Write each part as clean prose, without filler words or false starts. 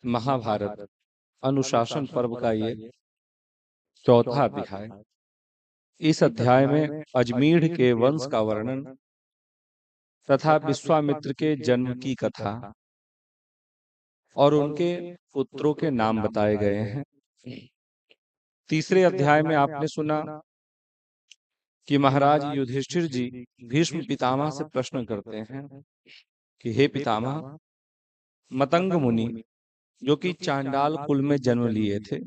महाभारत अनुशासन पर्व का ये चौथा अध्याय। इस अध्याय में अजमीढ़ के वंश का वर्णन तथा विश्वामित्र के जन्म की कथा और उनके पुत्रों के नाम बताए गए हैं। तीसरे अध्याय में आपने सुना कि महाराज युधिष्ठिर जी भीष्म पितामह से प्रश्न करते हैं कि हे पितामह, मतंग मुनि जो कि चांडाल कुल में जन्म लिए थे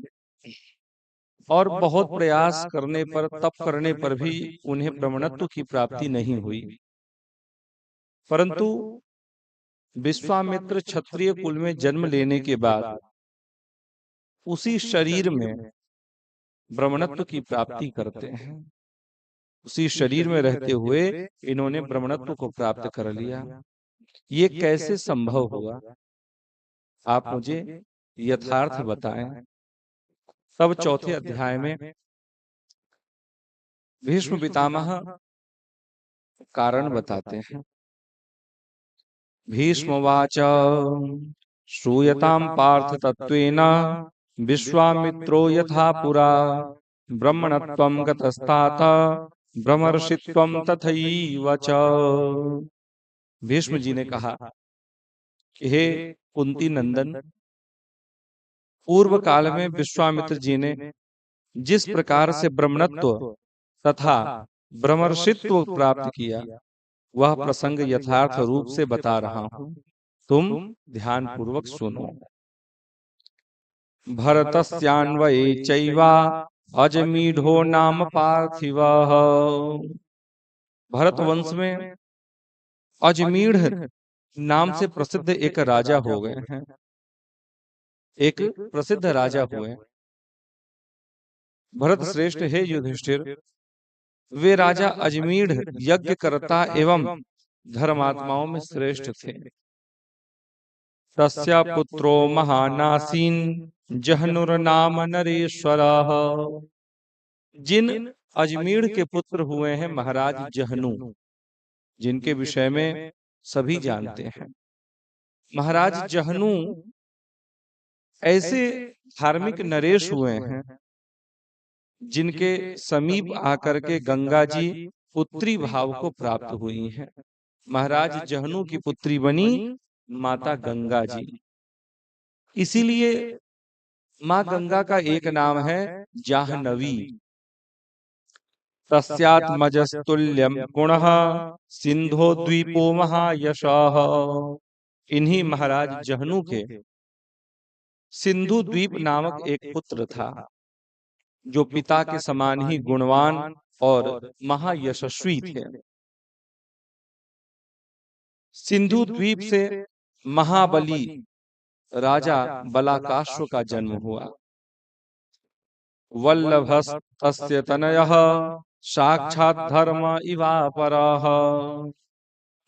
और बहुत प्रयास करने पर, तप करने पर भी उन्हें ब्रह्मणत्व की प्राप्ति नहीं हुई, परंतु विश्वामित्र क्षत्रिय कुल में जन्म लेने के बाद उसी शरीर में ब्रह्मणत्व की प्राप्ति करते हैं। उसी शरीर में रहते हुए इन्होंने ब्रह्मणत्व को प्राप्त कर लिया। ये कैसे संभव हुआ, आप मुझे यथार्थ बताएं। तब चौथे अध्याय में भीष्म पितामह कारण बताते हैं। भीष्मवाच श्रूयतां पार्थ तत्त्वेन विश्वामित्रो यथा पुरा ब्रह्मणत्वं गतस्तात ब्रह्मर्षित्वं तथैव च। भीष्म जी ने कहा कि हे कुंती नंदन, पूर्व काल में विश्वामित्र जी ने जिस प्रकार से ब्रह्मणत्व तथा ब्रह्मर्षित्व प्राप्त किया, वह प्रसंग यथार्थ रूप से बता रहा हूं, तुम ध्यान पूर्वक सुनो। भरतस्यान्वये चैवा अजमीढ़ो नाम पार्थिवः। भरत वंश में अजमीढ़ नाम से प्रसिद्ध एक राजा हो गए हैं, एक प्रसिद्ध राजा हुए। भरत श्रेष्ठ हे युधिष्ठिर, वे राजा अजमीढ़ यज्ञ करता एवं धर्मात्माओं में श्रेष्ठ थे। तस्य पुत्रो महानासीन जहनुर्नाम नरेश्वरः। जिन अजमीढ़ के पुत्र हुए हैं महाराज जहनु, जिनके विषय में सभी जानते हैं। महाराज जहनु ऐसे धार्मिक नरेश हुए हैं जिनके समीप आकर के गंगा जी पुत्री भाव को प्राप्त हुई हैं। महाराज जहनु की पुत्री बनी माता गंगा जी। इसीलिए माँ गंगा का एक नाम है जाह्नवी। तस्यात्मजस्तुल्यं गुणः सिंधो द्वीपो महायशः। इन्हीं महाराज जहनु के सिंधु द्वीप नामक एक पुत्र था, जो पिता के समान ही गुणवान और महायशस्वी थे। सिंधु द्वीप से महाबली राजा बलाकाश्व का जन्म हुआ। वल्लभस्तस्य तनयः साक्षात् धर्म इवापरः।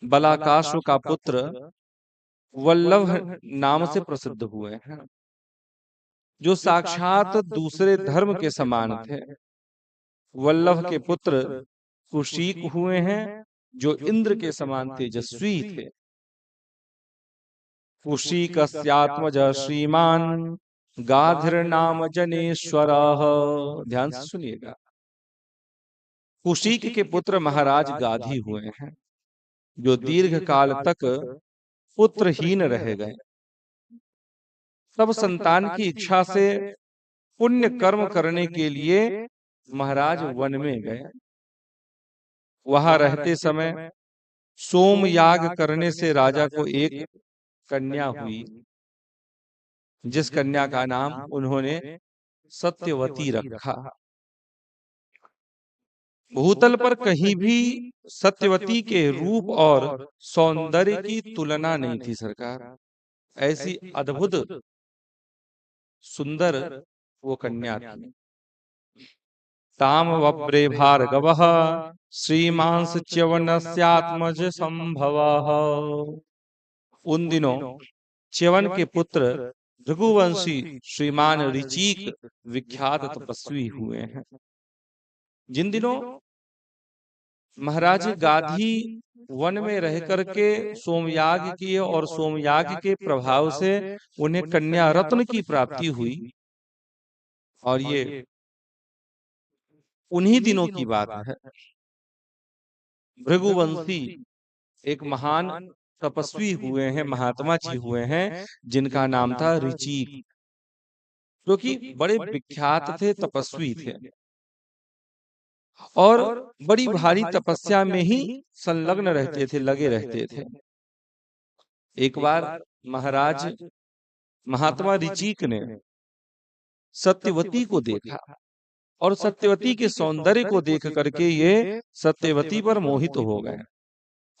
बलाकाश्व का पुत्र वल्लभ नाम से प्रसिद्ध हुए हैं, जो साक्षात दूसरे धर्म के समान थे। वल्लभ के पुत्र कुशीक हुए हैं, जो इंद्र के समान तेजस्वी थे। कुशीकस्यात्मज श्रीमान गाधिर नाम जनेश्वरः। ध्यान से सुनिएगा। कुशीक के पुत्र महाराज गाधी हुए हैं, जो दीर्घ काल तक पुत्रहीन रह गए। तब संतान की इच्छा से पुण्य कर्म करने के लिए महाराज वन में गए। वहां रहते समय सोम याग करने से राजा को एक कन्या हुई, जिस कन्या का नाम उन्होंने सत्यवती रखा। भूतल पर कहीं भी सत्यवती के रूप और सौंदर्य की तुलना नहीं थी सरकार। ऐसी अद्भुत सुंदर वो कन्या थी। ताम वप्रे भार्गवः श्रीमांस च्यवनस्यात्मज संभवः। उन दिनों च्यवन के पुत्र भृगुवंशी श्रीमान ऋचिक विख्यात तपस्वी हुए हैं। जिन दिनों महाराज गाधी वन में रह करके सोमयाग किए और सोमयाग के प्रभाव से उन्हें कन्या रत्न की प्राप्ति हुई। और ये उन्हीं दिनों की बात है। भृगुवंशी एक महान तपस्वी हुए हैं, महात्मा जी हुए हैं, जिनका नाम था ऋचिक, जो कि बड़े विख्यात थे, तपस्वी थे और बड़ी भारी तपस्या में ही संलग्न रहते थे, लगे रहते थे। एक बार महाराज महात्मा ऋचिक ने सत्यवती को देखा और सत्यवती के सौंदर्य को देख करके ये सत्यवती पर मोहित हो गए।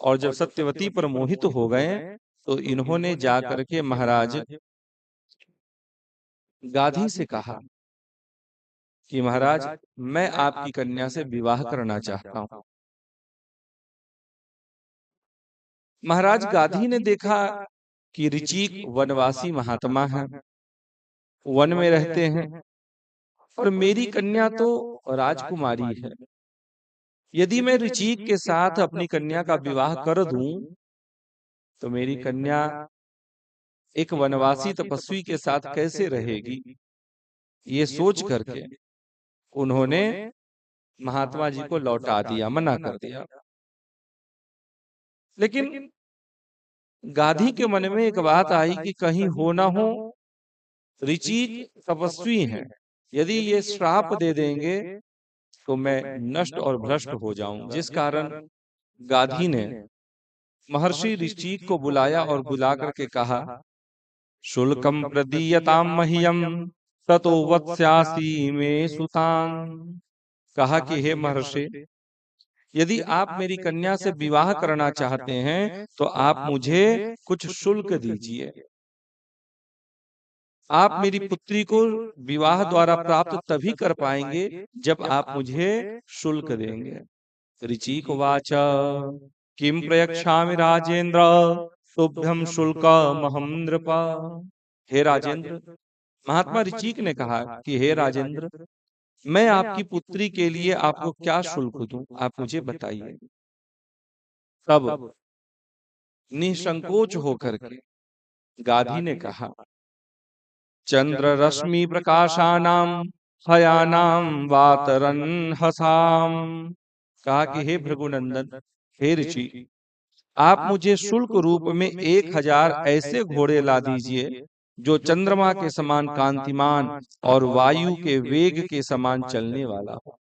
और जब सत्यवती पर मोहित हो गए तो इन्होंने जा करके महाराज गाधी से कहा कि महाराज, मैं आपकी कन्या से विवाह करना चाहता हूं। महाराज गाधी ने देखा कि ऋचिक वनवासी महात्मा है, वन में रहते हैं और मेरी कन्या तो राजकुमारी है। यदि मैं ऋचिक के साथ अपनी कन्या का विवाह कर दूं तो मेरी कन्या एक वनवासी तपस्वी के साथ कैसे रहेगी। ये सोच करके उन्होंने महात्मा जी को लौटा दिया, मना कर दिया। लेकिन गाधी के मन में एक बात आई कि कहीं हो ना हो ऋचिक तपस्वी हैं, यदि ये श्राप दे देंगे तो मैं नष्ट और भ्रष्ट हो जाऊं। जिस कारण गाधी ने महर्षि ऋचिक को बुलाया और बुला करके कहा, शुल्कम प्रदीयताम मह्यम ततो वत्स्यासि में सुतान। कहा कि हे महर्षि, यदि आप मेरी कन्या से विवाह करना चाहते हैं तो आप मुझे कुछ शुल्क दीजिए। आप मेरी पुत्री को विवाह द्वारा प्राप्त तभी कर पाएंगे जब आप मुझे शुल्क देंगे। ऋचिक वाच किम प्रयच्छामि राजेंद्र तुभ्यं शुल्कमहं नृप। हे राजेंद्र, महात्मा ऋचिक ने कहा कि हे राजेंद्र, मैं आपकी पुत्री के लिए आपको क्या शुल्क दूं, आप मुझे बताइए। तब निसंकोच होकर के गाधी ने कहा, चंद्र रश्मि प्रकाशानाम हयानाम वातरन हसाम। कहा कि हे भृगुनंदन, हे ऋषि, आप मुझे शुल्क रूप में 1000 ऐसे घोड़े ला दीजिए जो चंद्रमा के समान कांतिमान और वायु के वेग के समान चलने वाला हो,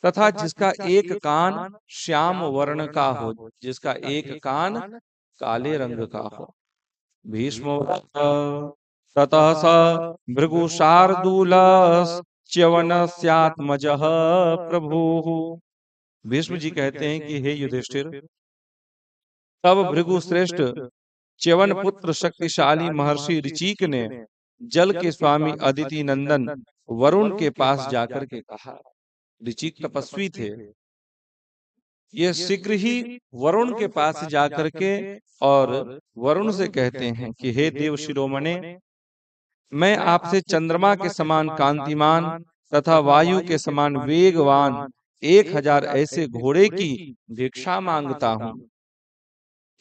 तथा जिसका एक कान श्याम वर्ण का हो, जिसका एक कान काले रंग का हो। भीष्म ततः स भृगुशार्दूलश्च्यवनस्यात्मजः प्रभुः। भीष्म जी कहते हैं कि हे युधिष्ठिर, तब भृगु श्रेष्ठ च्यवन पुत्र शक्तिशाली महर्षि ऋचिक ने जल के स्वामी अदिति नंदन वरुण के पास जाकर के कहा। ऋचिक तपस्वी थे, ये शीघ्र ही वरुण के पास जाकर के और वरुण से कहते हैं कि हे देव शिरोमणे, मैं आपसे चंद्रमा के समान कांतिमान तथा वायु के समान वेगवान 1000 ऐसे घोड़े की भिक्षा मांगता हूं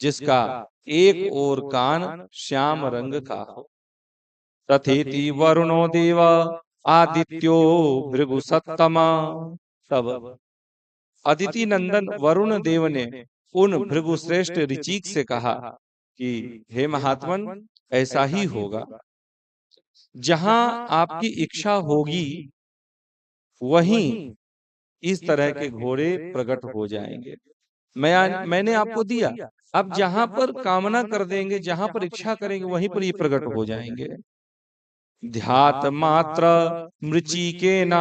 जिसका एक और कान श्याम रंग का हो। तथेति वरुणो देव आदित्यो भृगु सत्तमा। तब अदिति नंदन वरुण देव ने उन भृगु श्रेष्ठ ऋचिक से कहा कि हे महात्मन, ऐसा ही होगा। जहां आपकी इच्छा होगी वहीं इस तरह के घोड़े प्रकट हो जाएंगे। मैंने आपको दिया, अब जहां पर कामना कर देंगे, जहां पर इच्छा करेंगे वहीं पर ये प्रकट हो जाएंगे। ध्यात मात्र मृचिकेन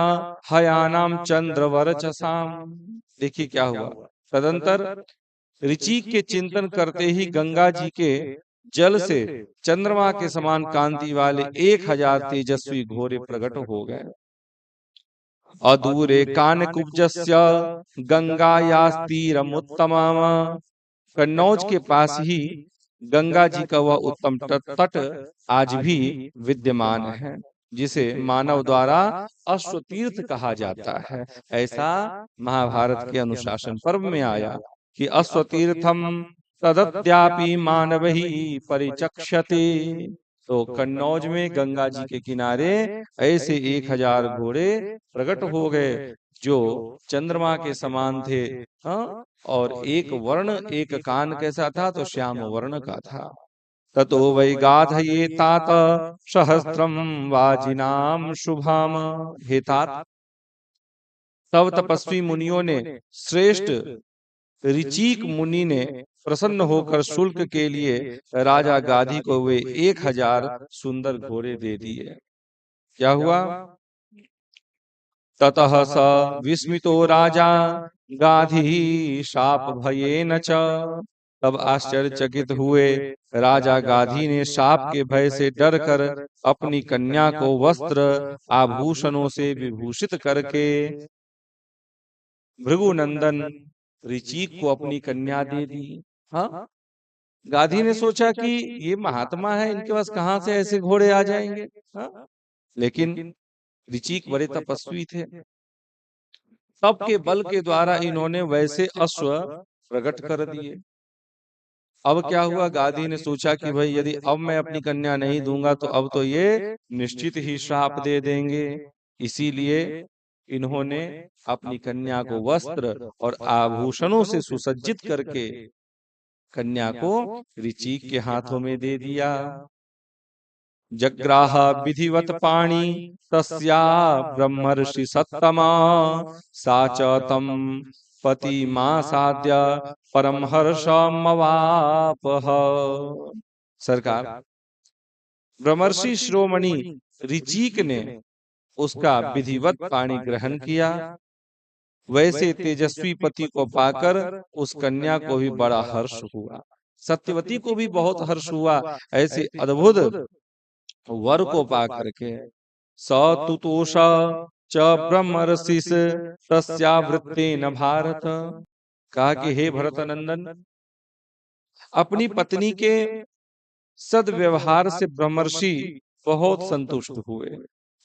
हयानाम चंद्रवरचसाम। देखिए क्या हुआ। तदंतर ऋचिक के चिंतन करते ही गंगा जी के जल से चंद्रमा के समान कांति वाले 1000 तेजस्वी घोड़े प्रकट हो गए। अदूरे कानकुब्जस्य गंगायास्तीरमुत्तमम्। कन्नौज के पास ही गंगा जी का वह उत्तम तट आज भी विद्यमान है, जिसे मानव द्वारा अश्वतीर्थ कहा जाता है। ऐसा महाभारत के अनुशासन पर्व में आया। कि अश्वतीर्थम तदत्यापि मानवही परिचक्षते। तो कन्नौज में गंगा जी के किनारे ऐसे 1000 घोड़े प्रकट हो गए जो चंद्रमा के समान थे। हाँ, और एक वर्ण, एक कान कैसा था, तो श्याम वर्ण का था। ततो वै गाधये तात सहस्त्रम वाजिनाम शुभाम। हे तात, तब तपस्वी मुनियों ने, श्रेष्ठ ऋचिक मुनि ने प्रसन्न होकर शुल्क के लिए राजा गाधी को वे 1000 सुंदर घोड़े दे दिए। क्या हुआ? ततः स विस्मितो राजा गाधी शाप भयेन च। तब आश्चर्यचकित हुए राजा गाधी ने शाप के भय से डर कर अपनी कन्या को वस्त्र आभूषणों से विभूषित करके भृगुनंदन ऋचिक को अपनी कन्या दे दी। हाँ, गाधी ने सोचा कि ये महात्मा है, इनके पास कहां से ऐसे घोड़े आ जाएंगे। हाँ? लेकिन ऋचिक बड़े तपस्वी थे, तप के बल के द्वारा इन्होंने वैसे अश्व प्रकट कर दिए। अब क्या हुआ? गाधी ने सोचा कि भाई यदि अब मैं अपनी कन्या नहीं दूंगा तो अब तो ये निश्चित ही श्राप दे देंगे। इसीलिए इन्होंने अपनी कन्या को वस्त्र और आभूषणों से सुसज्जित करके कन्या को ऋचिक के हाथों में दे दिया। जग्राह विधिवत पाणी तस्या ब्रह्मर्षि सत्तमा सा च तम पति मासाद्य परम हर्षमवापह। सरकार, ब्रह्मर्षि शिरोमणि ऋचिक ने उसका विधिवत पाणी ग्रहण किया। वैसे तेजस्वी पति को पाकर उस कन्या को भी बड़ा हर्ष हुआ, सत्यवती को भी बहुत हर्ष हुआ ऐसे अद्भुत वर को पा करके। सतुतोष च ब्रह्मर्षिस तस्यावृत्तेन भारत। कहा कि हे भरतनंदन, अपनी पत्नी के सद्व्यवहार से ब्रह्मर्षि बहुत संतुष्ट हुए।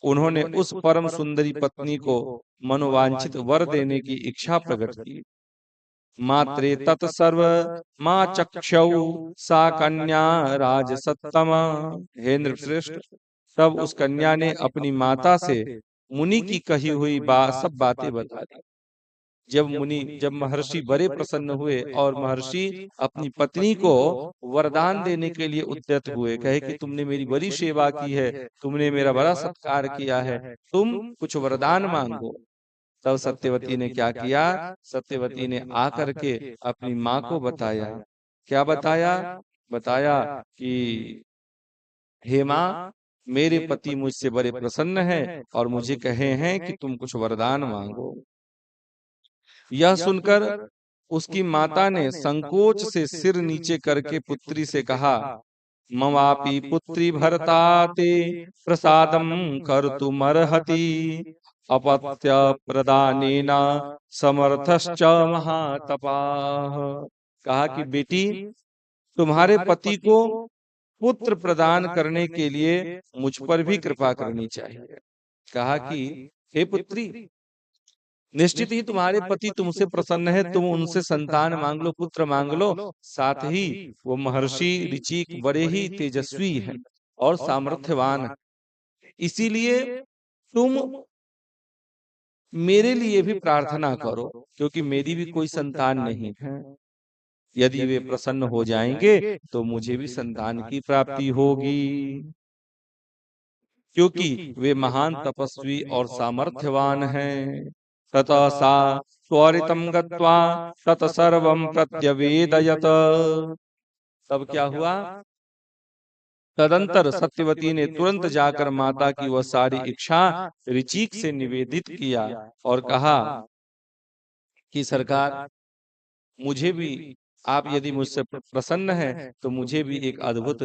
उन्होंने उस परम सुंदरी पत्नी को मनोवांछित वर देने की इच्छा प्रकट की। मात्रे तत्सर्व मां चक्षौ सा कन्या राज सत्तमा। हे नृपश्रेष्ठ, तब उस कन्या ने अपनी माता से मुनि की कही हुई सब बातें बता दी। जब महर्षि बड़े प्रसन्न हुए और महर्षि अपनी पत्नी को वरदान देने के लिए उद्यत हुए, कहे कि तुमने मेरी बड़ी सेवा की है, तुमने मेरा बड़ा सत्कार किया है, तुम कुछ वरदान मांगो। तब सत्यवती ने क्या किया? सत्यवती ने आकर के अपनी माँ को बताया। क्या बताया? बताया कि हे माँ, मेरे पति मुझसे बड़े प्रसन्न हैं और मुझे कहे हैं कि तुम कुछ वरदान मांगो। यह सुनकर उसकी माता ने संकोच से सिर नीचे करके पुत्री से कहा, ममापि पुत्री भरताते प्रसादम कर्तुमर्हति अपत्य प्रदानेन समर्थश्च महातपाः। कहा कि बेटी, तुम्हारे पति को पुत्र प्रदान करने के लिए मुझ पर भी कृपा करनी चाहिए। कहा कि हे पुत्री, निश्चित ही तुम्हारे पति तुमसे प्रसन्न है, तुम उनसे संतान मांग लो, पुत्र मांग लो। साथ ही वो महर्षि ऋचिक बड़े ही तेजस्वी हैं और सामर्थ्यवान हैं। इसीलिए तुम मेरे लिए भी प्रार्थना करो, क्योंकि मेरी भी कोई संतान नहीं है। यदि वे प्रसन्न हो जाएंगे तो मुझे भी संतान की प्राप्ति होगी, क्योंकि वे महान तपस्वी और सामर्थ्यवान हैं। ततः सा त्वरितं गत्वा तत्सर्वं प्रत्यवेदयत। तब क्या हुआ? तदंतर सत्यवती ने तुरंत जाकर माता की वह सारी इच्छा ऋचिक से निवेदित किया और कहा कि सरकार, मुझे भी, आप यदि मुझसे प्रसन्न हैं तो मुझे भी एक अद्भुत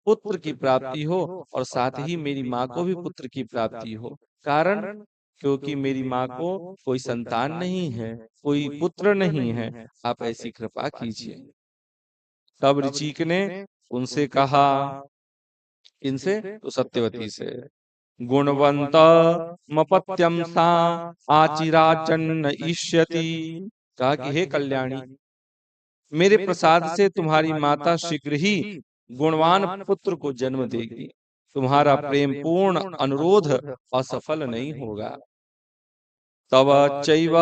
पुत्र की प्राप्ति हो और साथ ही मेरी माँ को भी पुत्र की प्राप्ति हो। कारण, क्योंकि मेरी माँ को कोई संतान नहीं है, कोई पुत्र नहीं है, आप ऐसी कृपा कीजिए। तब ऋचिक ने उनसे कहा, इनसे तो सत्यवती से, गुणवंत मपत्यम सा आचिराचन्न इष्यति। कहा कि हे कल्याणी, मेरे प्रसाद से तुम्हारी माता शीघ्र ही गुणवान पुत्र को जन्म देगी। तुम्हारा प्रेम पूर्ण अनुरोध असफल नहीं होगा। तव चैव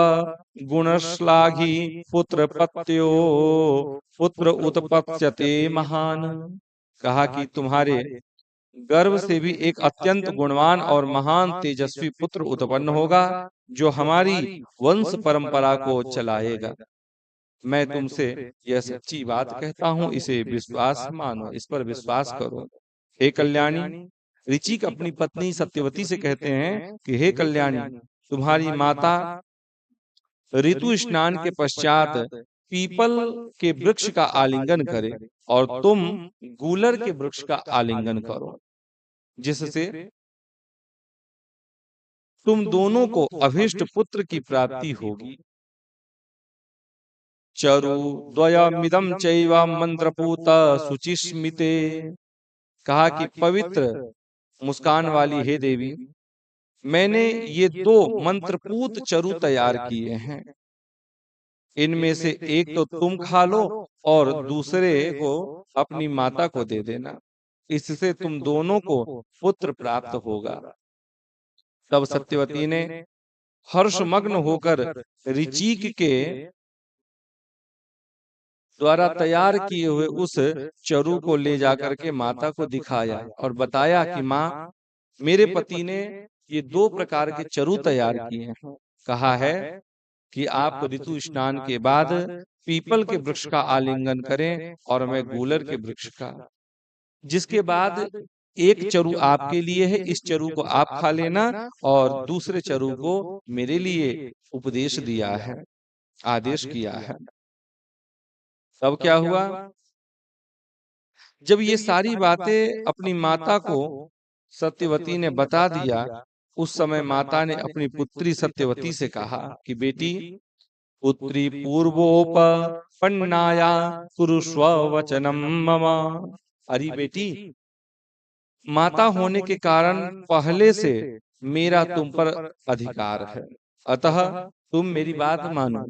गुणश्लाघी पुत्र पत्यो पुत्र उत्पत्स्यते महान। कहा कि तुम्हारे गर्भ से भी एक अत्यंत गुणवान और महान तेजस्वी पुत्र उत्पन्न होगा, जो हमारी वंश परंपरा को चलाएगा। मैं तुमसे यह सच्ची बात कहता हूँ, इसे विश्वास मानो, इस पर विश्वास करो। हे कल्याणी, ऋचिक अपनी पत्नी सत्यवती से कहते हैं कि हे कल्याणी, तुम्हारी माता ऋतु स्नान के पश्चात पीपल के वृक्ष का आलिंगन करे और तुम गूलर के वृक्ष का आलिंगन करो, जिससे तुम दोनों को अभीष्ट पुत्र की प्राप्ति होगी। चरु द्वयमिदं चैव मंत्रपूत शुचिस्मिते। कहा कि पवित्र मुस्कान वाली हे देवी, मैंने ये दो मंत्रपूत चरु तैयार किए हैं। इनमें से एक तो तुम खा लो और दूसरे को अपनी माता को दे देना, इससे तुम दोनों को पुत्र प्राप्त होगा। तब सत्यवती ने हर्षमग्न होकर ऋचिक के द्वारा तैयार किए हुए उस चरु को ले जाकर के माता को दिखाया और बताया कि माँ, मेरे पति ने ये दो प्रकार के चरु तैयार किए हैं। कहा है कि आप ऋतु स्नान के बाद पीपल के वृक्ष का आलिंगन करें और मैं गूलर के वृक्ष का। जिसके बाद एक चरु आपके लिए है, इस चरु को आप खा लेना और दूसरे चरु को मेरे लिए उपदेश दिया है, आदेश किया है। तब क्या हुआ, जब ये सारी बातें अपनी माता को सत्यवती ने बता दिया, उस समय माता ने अपनी पुत्री सत्यवती से कहा कि बेटी, पुत्री पूर्वोपपन्नाया कुरुष्व वचनम मम। अरे बेटी, माता होने के कारण पहले से मेरा तुम पर अधिकार है, अतः तुम मेरी बात मानो।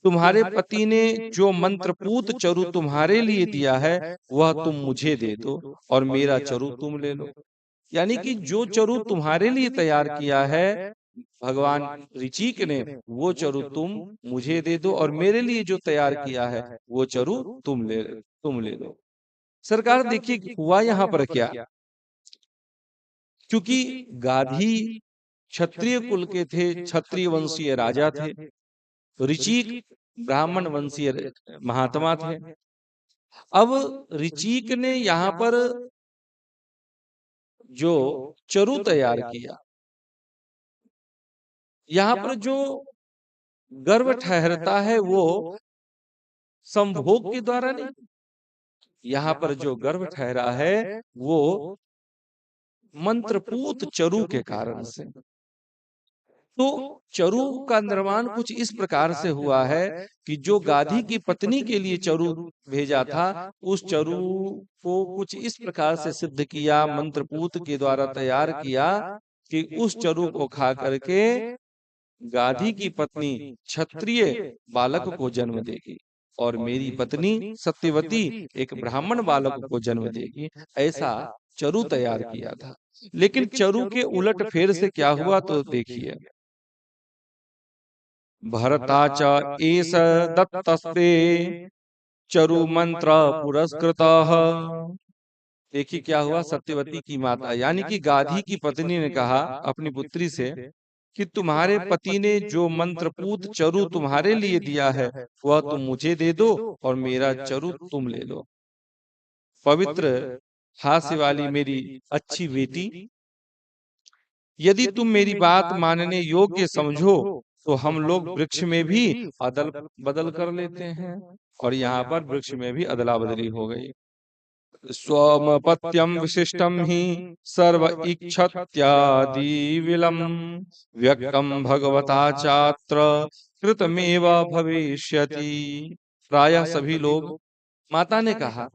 तुम्हारे पति ने जो मंत्रपूत चरु तुम्हारे लिए दिया है वह तुम मुझे दे दो और मेरा चरु तुम ले लो। यानी कि जो चरु तुम्हारे लिए तैयार किया है भगवान ऋचिक ने, वो चरु तुम मुझे दे दो और मेरे लिए जो तैयार किया है वो चरु तुम ले लो। सरकार देखिए हुआ यहाँ पर क्या, क्योंकि गाधी क्षत्रिय कुल के थे, क्षत्रिय वंशीय राजा थे, ऋचिक ब्राह्मण वंशीय महात्मा थे। अब ऋचिक ने यहाँ पर जो चरु तैयार किया, यहाँ पर जो गर्व ठहरता है वो संभोग के द्वारा नहीं, यहाँ पर जो गर्व ठहरा है वो मंत्रपूत चरु के कारण से। तो चरु का निर्माण कुछ इस प्रकार से हुआ है कि जो गाधी की पत्नी के लिए चरु भेजा था, उस चरु को कुछ इस प्रकार से सिद्ध किया, मंत्रपूत के द्वारा तैयार किया कि उस चरु को खा करके गाधी की पत्नी क्षत्रिय बालक को जन्म देगी और मेरी पत्नी सत्यवती एक ब्राह्मण बालक को जन्म देगी। ऐसा चरु तैयार किया था। लेकिन चरु के उलट फेर से क्या हुआ तो देखिए, भरता च एष दत्तस्ते चरु मंत्र पुरस्कृतः। देखिए क्या हुआ, सत्यवती की माता यानी कि गाधी की पत्नी ने कहा अपनी पुत्री से कि तुम्हारे पति ने जो मंत्रपूत चरु तुम्हारे लिए दिया है वह तुम मुझे दे दो और मेरा चरु तुम ले लो। पवित्र हास्य वाली मेरी अच्छी बेटी, यदि तुम मेरी बात मानने योग्य समझो तो हम लोग वृक्ष में भी अदल बदल कर लेते हैं। और यहाँ पर वृक्ष में भी अदला बदली हो गई। स्वमपत्यम विशिष्टम ही सर्व इच्छत्यादि विलम व्यक्तम भगवता चात्र कृतमेव भविष्यति। प्रायः सभी लोग, माता ने कहा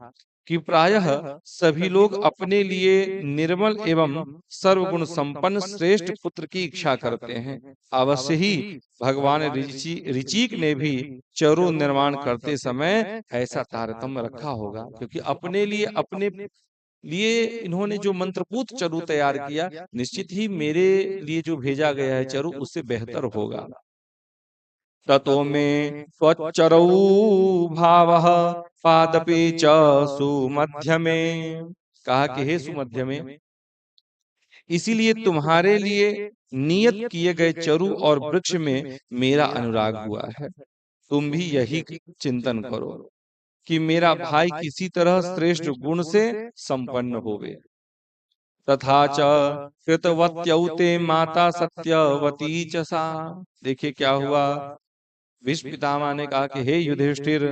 कि प्रायः सभी लोग अपने लिए निर्मल एवं सर्वगुण संपन्न श्रेष्ठ पुत्र की इच्छा करते हैं। अवश्य ही भगवान ऋचिक ने भी चरु निर्माण करते समय ऐसा तारतम्य रखा होगा, क्योंकि अपने लिए इन्होंने जो मंत्रपूत चरु तैयार किया, निश्चित ही मेरे लिए जो भेजा गया है चरु उससे बेहतर होगा। ततो में त्वच्चरौ भावः पादपे च सुमध्यमे। कहा कि हे सुमध्यमे, इसीलिए तुम्हारे लिए नियत किए गए चरु और वृक्ष में मेरा अनुराग हुआ है। तुम भी यही चिंतन करो कि मेरा भाई किसी तरह श्रेष्ठ गुण से संपन्न होवे। तथा च कृतवत्यौते माता सत्यवती च सा। देखिए क्या हुआ, भीष्म पितामह ने कहा कि हे युधिष्ठिर,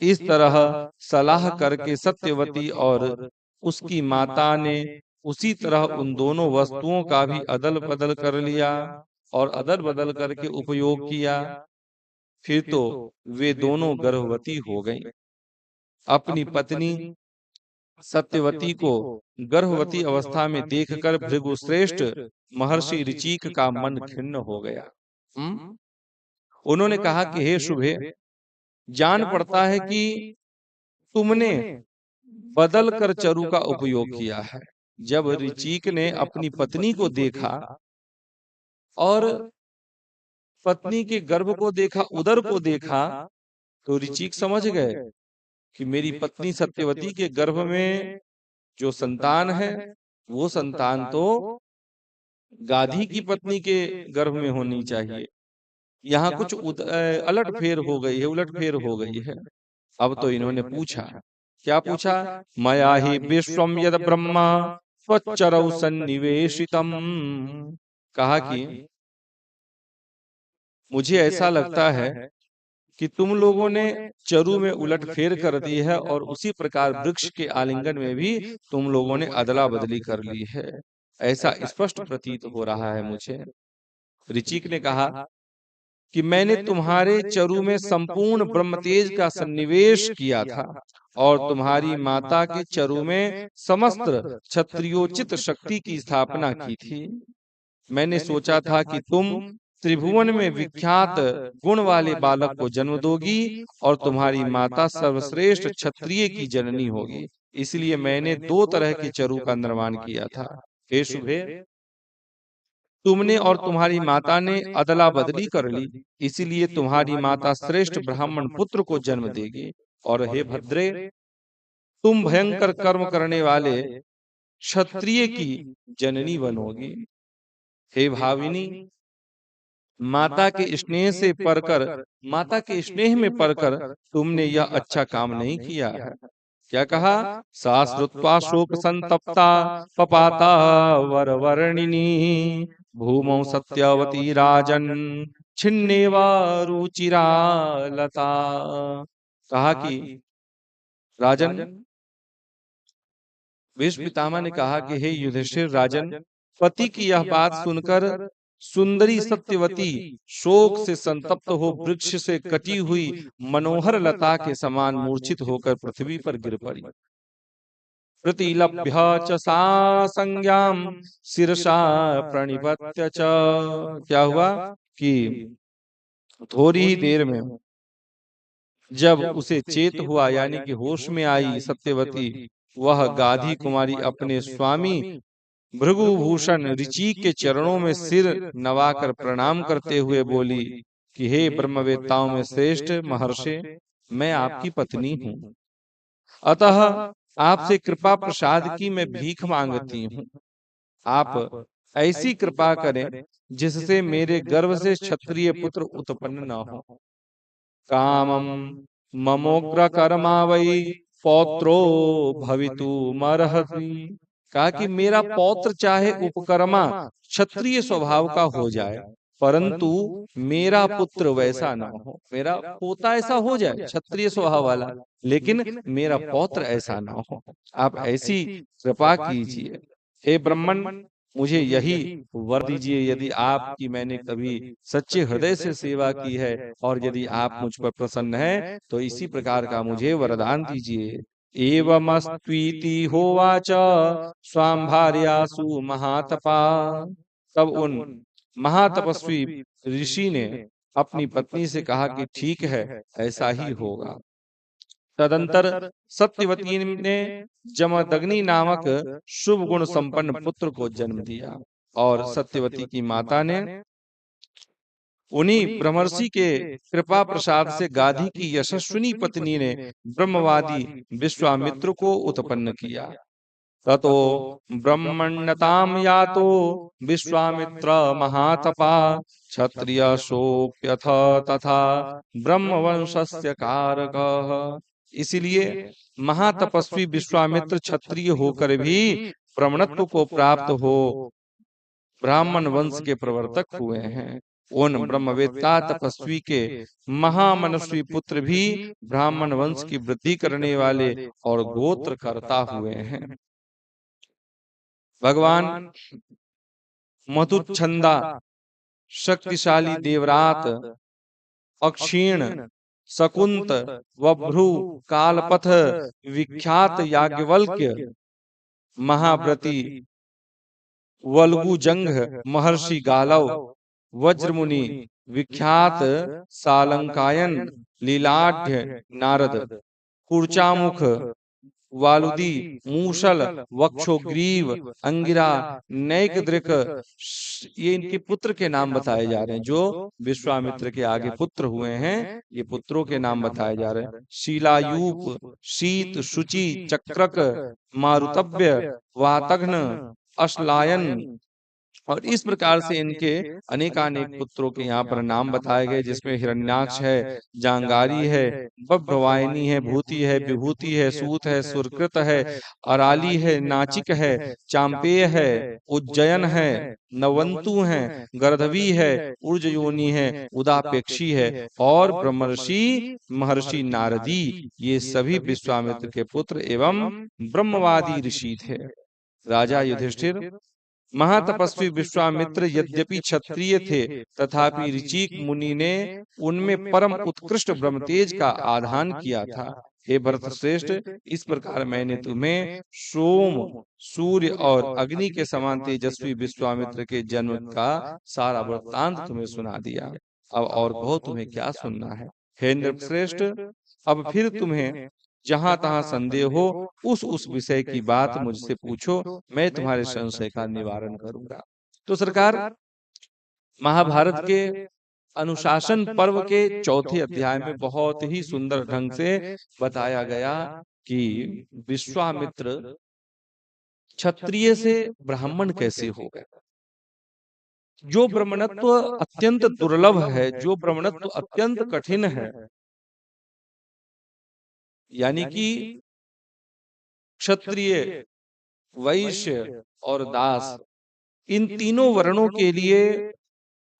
इस तरह सलाह करके सत्यवती और उसकी माता ने उसी तरह उन दोनों वस्तुओं का भी अदल बदल कर लिया और अदल बदल करके उपयोग किया। फिर तो वे दोनों गर्भवती हो गईं। अपनी पत्नी सत्यवती को गर्भवती अवस्था में देखकर भृगुश्रेष्ठ महर्षि ऋचिक का मन खिन्न हो गया। उन्होंने कहा कि हे शुभे, जान पड़ता है कि तुमने बदल कर चरु का उपयोग किया है। जब ऋचिक ने अपनी पत्नी को देखा और पत्नी के गर्भ को देखा, उदर को देखा, तो ऋचिक समझ गए कि मेरी पत्नी सत्यवती के गर्भ में जो संतान है वो संतान तो गाधी की पत्नी के गर्भ में होनी चाहिए। यहाँ कुछ अलट फेर हो गई है, उलट फेर हो गई है। अब तो इन्होंने पूछा, क्या पूछा? मया हि विश्वम यद ब्रह्मा स्वच्चरौ सन्निवेशितम। कहा कि मुझे ऐसा लगता है कि तुम लोगों ने चरु में उलट फेर कर दी है और उसी प्रकार वृक्ष के आलिंगन में भी तुम लोगों ने अदला बदली कर ली है, ऐसा स्पष्ट प्रतीत हो रहा है मुझे। ऋचिक ने कहा कि मैंने तुम्हारे चरु में संपूर्ण ब्रह्म तेज का सन्निवेश किया था और तुम्हारी माता के चरु में समस्त क्षत्रियोचित शक्ति की स्थापना की थी। मैंने सोचा था कि तुम त्रिभुवन में विख्यात गुण वाले बालक को जन्म दोगी और तुम्हारी माता सर्वश्रेष्ठ क्षत्रिय की जननी होगी, इसलिए मैंने दो तरह के चरु का निर्माण किया था। हे शुभे, तुमने और तुम्हारी माता ने अदला बदली कर ली, इसीलिए तुम्हारी माता श्रेष्ठ ब्राह्मण पुत्र को जन्म देगी। और हे भद्रे, तुम भयंकर कर्म करने वाले क्षत्रिय की जननी बनोगी। हे भाविनी, माता के स्नेह से पढ़कर, माता के स्नेह में पढ़कर तुमने यह अच्छा काम नहीं किया है। क्या कहा? सा श्रुत्वा शोक संतप्ता पपाता वरवर्णिनी भूमौ सत्यवती राजन छिन्नेवा रुचिरा लता। कहा कि राजन, भीष्म पितामह ने कहा कि हे युधिष्ठिर राजन, पति की यह बात सुनकर सुंदरी सत्यवती शोक से संतप्त हो वृक्ष से कटी हुई मनोहर लता के समान मूर्छित होकर पृथ्वी पर गिर पड़ी। प्रतिलभ्य च सा संज्ञाम शिरसा प्रणिपत्य च। क्या हुआ कि थोड़ी ही देर में जब उसे चेत हुआ, यानी कि होश में आई सत्यवती, वह गाधी कुमारी अपने स्वामी भृगुभूषण ऋचिक के चरणों में सिर नवाकर प्रणाम करते हुए बोली कि हे ब्रह्मवेत्ताओं में श्रेष्ठ महर्षि, मैं आपकी पत्नी हूँ, अतः आपसे कृपा प्रसाद की मैं भीख मांगती हूँ। आप ऐसी कृपा करें जिससे मेरे गर्भ से क्षत्रिय पुत्र उत्पन्न न हो। कामम ममोग्र कर्मा वै पौत्रो भवितुमर्हति। कहा कि मेरा पौत्र चाहे उपकर्मा क्षत्रिय स्वभाव का हो जाए, परंतु मेरा पुत्र वैसा ना हो। मेरा पोता ऐसा हो जाए क्षत्रिय स्वभाव वाला, लेकिन मेरा पौत्र ऐसा ना हो। आप ऐसी कृपा कीजिए। हे ब्राह्मण, मुझे यही वर दीजिए, यदि आपकी मैंने कभी सच्चे हृदय से सेवा की है और यदि आप मुझ पर प्रसन्न हैं तो इसी प्रकार का मुझे वरदान दीजिए। एवमस्त्वीति होवाच स्वाम भार्यासु महातपा। तब उन महातपस्वी ऋषि ने अपनी पत्नी से कहा कि ठीक है, ऐसा ही होगा। तदंतर सत्यवती ने जमदग्नि नामक शुभ गुण संपन्न पुत्र को जन्म दिया और सत्यवती की माता ने उन्हीं ब्रह्मर्षि के कृपा प्रसाद से गाधी की यशस्विनी पत्नी ने ब्रह्मवादी विश्वामित्र को उत्पन्न किया। ततो ब्रह्मण्यताम यातो विश्वामित्र महातपा क्षत्रिय शोप्यथ तथा ब्रह्मवंशस्य कारकः। इसलिए महातपस्वी विश्वामित्र क्षत्रिय होकर भी ब्राह्मणत्व को प्राप्त हो ब्राह्मण वंश के प्रवर्तक हुए हैं। उन ब्रह्मवेत्ता तपस्वी के महामनस्वी पुत्र भी ब्राह्मण वंश की वृद्धि करने वाले और गोत्र कर्ता हुए हैं। भगवान मधुच्छंदा शक्तिशाली देवरात अक्षीण शकुंत वभ्रु कालपथ विख्यात याज्ञवल्क्य महाव्रती वल्गुजंग महर्षि गालव वज्रमुनि विख्यात सालंकायन लीलाढ़ नारद कुर्चामुख वालुदी मूषल वक्षोग्रीव अंगिरा नैकदृक, ये इनके पुत्र के नाम बताए जा रहे हैं जो विश्वामित्र के आगे पुत्र हुए हैं। ये पुत्रों के नाम बताए जा रहे हैं। शीलायूप शीत शुचि चक्रक मारुतव्य वातघ्न अश्लायन, और इस प्रकार से इनके अनेकानेक पुत्रों के यहाँ पर नाम बताए गए, जिसमें हिरण्याक्ष है, जांगारी है, बभ्रवाहिनी है, भूति है, विभूति है, सूत है, सुरकृत है, अराली है, नाचिक है, चांपेय है, उज्जयन है, नवंतु है, गर्धवी है, ऊर्जयोनि है, उदापेक्षी है और ब्रह्मर्षि महर्षि नारदी, ये सभी विश्वामित्र के पुत्र एवं ब्रह्मवादी ऋषि थे। राजा युधिष्ठिर महातपस्वी विश्वामित्र यद्यपि क्षत्रिय थे तथापि ऋचिक मुनि ने उनमें परम उत्कृष्ट ब्रह्मतेज का आधान किया था। हे भरत श्रेष्ठ, इस प्रकार मैंने तुम्हें सोम सूर्य और अग्नि के समान तेजस्वी विश्वामित्र के जन्म का सारा वृत्तांत तुम्हें सुना दिया। अब और कहो, तुम्हें क्या सुनना है। हे नृपश्रेष्ठ, अब फिर तुम्हें जहां तहां संदेह हो उस विषय की बात मुझसे पूछो, मैं तुम्हारे संशय का निवारण करूंगा। तो सरकार, महाभारत के अनुशासन पर्व के चौथे अध्याय में बहुत ही सुंदर ढंग से बताया गया कि विश्वामित्र क्षत्रिय से ब्राह्मण कैसे हो गए। जो ब्राह्मणत्व अत्यंत दुर्लभ है, जो ब्राह्मणत्व अत्यंत कठिन है, यानी कि क्षत्रिय वैश्य और दास, इन तीनों वर्णों के लिए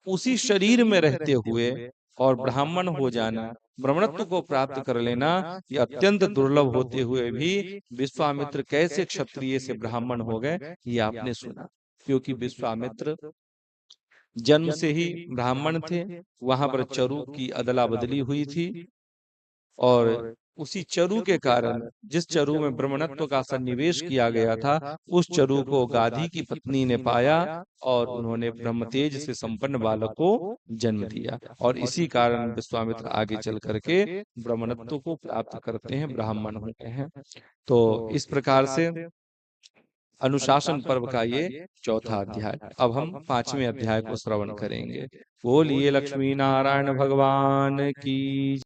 उसी शरीर में रहते हुए और ब्राह्मण हो जाना, ब्राह्मणत्व को प्राप्त कर लेना, ये अत्यंत दुर्लभ होते हुए भी विश्वामित्र कैसे क्षत्रिय से ब्राह्मण हो गए, ये आपने सुना। क्योंकि विश्वामित्र जन्म से ही ब्राह्मण थे, वहां पर चरु की अदला बदली हुई थी और उसी चरु के कारण, जिस चरु में ब्राह्मणत्व का सन्निवेश किया गया था, उस चरु को गाधी की पत्नी ने पाया और उन्होंने ब्रह्मतेज से संपन्न बालक को जन्म दिया। और इसी कारण विश्वामित्र आगे चल करके ब्राह्मणत्व को प्राप्त करते हैं, ब्राह्मण होते हैं। तो इस प्रकार से अनुशासन पर्व का ये चौथा अध्याय। अब हम पांचवें अध्याय को श्रवण करेंगे। बोलिए लक्ष्मी नारायण भगवान की।